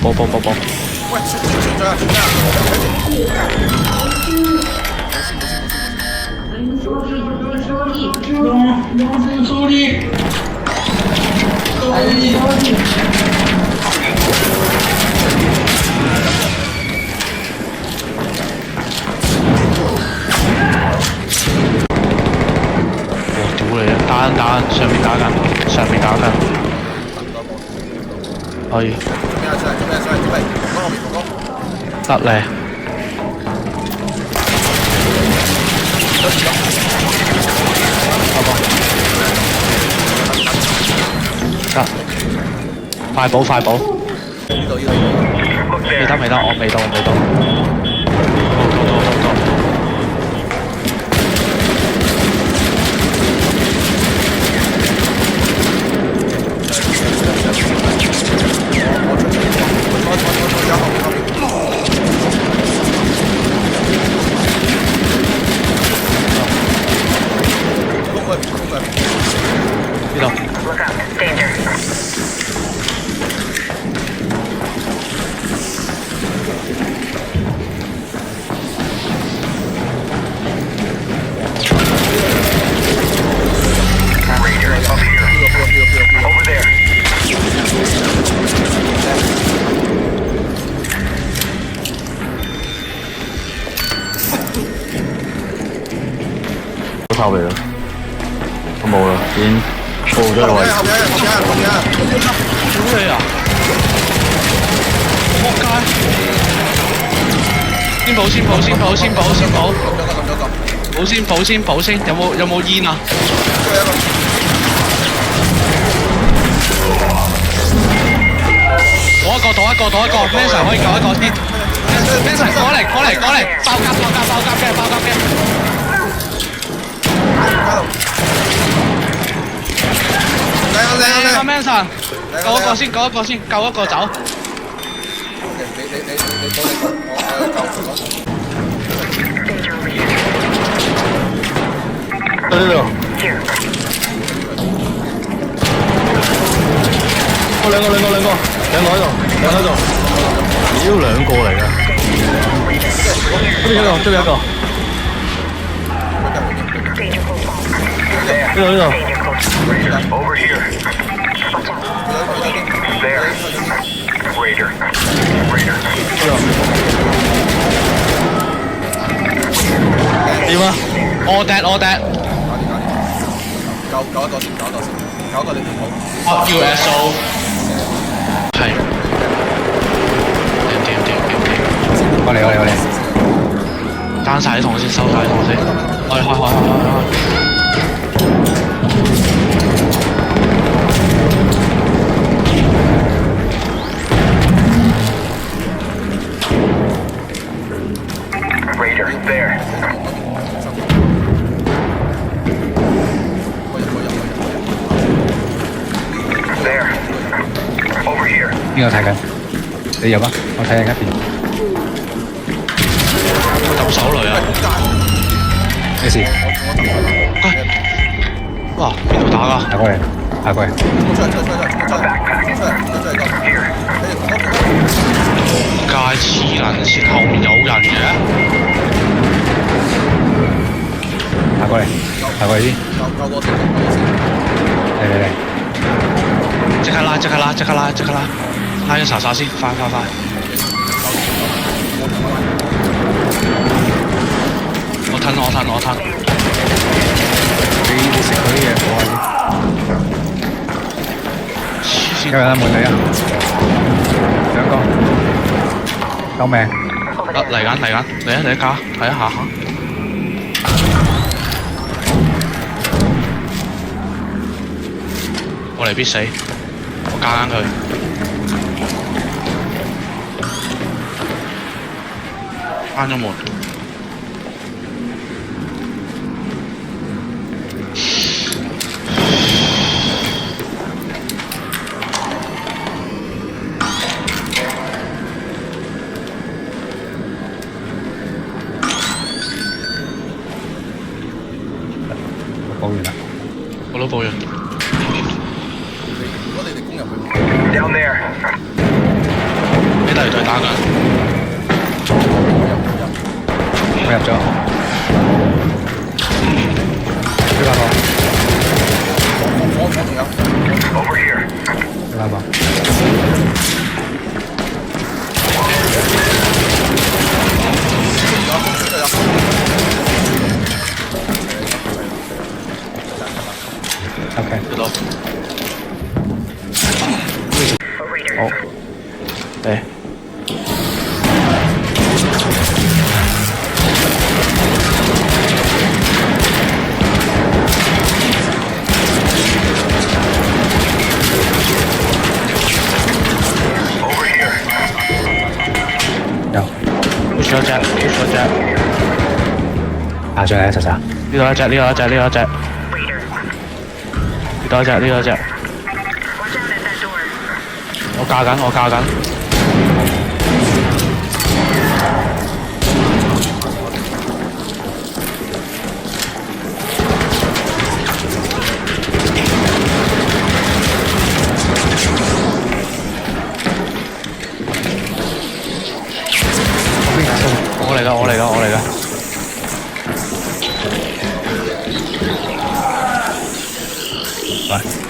補。喂，出咗啊！出咗屌你啊！打緊，上面打緊，可以做咩？我後面同得咧。得，快補，呢度。未得，我未到。到。呢度。後備啦，我冇啦，已經報咗個位。後邊！屌你啊！仆街！先補先，有冇煙啊？倒一個 ，Manson 可以救一個先。Manson 過嚟，爆夾嘅。靚啊 Manson，救一個先，救一個走。呢度。兩個喺度。屌兩個嚟㗎。追一個。呢度。Over here. There. Raider. 點啊？All dead。救一個先，救一個你唔好。USO。係。掂。我嚟。單晒啲同先，收晒啲同先。開。Raider. There. There. Over here. 邊個睇緊？你入啊！我睇緊一邊。撳手雷啊！咩事？哇！邊度打㗎？行過嚟。街黐撚線，後面有人嘅。行過嚟先。嚟。即刻拉！拉咗查先，快！我吞。你食佢啲嘢好黐線！有人門你啊！兩個。救命！嚟緊，嚟一架，睇一下。我嚟必死，我加緊佢。關咗門。報完啦。我都報完。如果你哋攻入去。Down there. 嚟再打緊。我入咗。呢把個。我仲有。 Over here. 呢把個。OK。到。好。嚟。Over here. 有。push 咗隻，push 咗隻。下咗嚟一隻咋？呢度一隻，呢度一隻，呢度一隻。呢度一隻，呢度一隻。我架緊，我架緊。我嚟㗎，我嚟㗎，我嚟㗎。喂。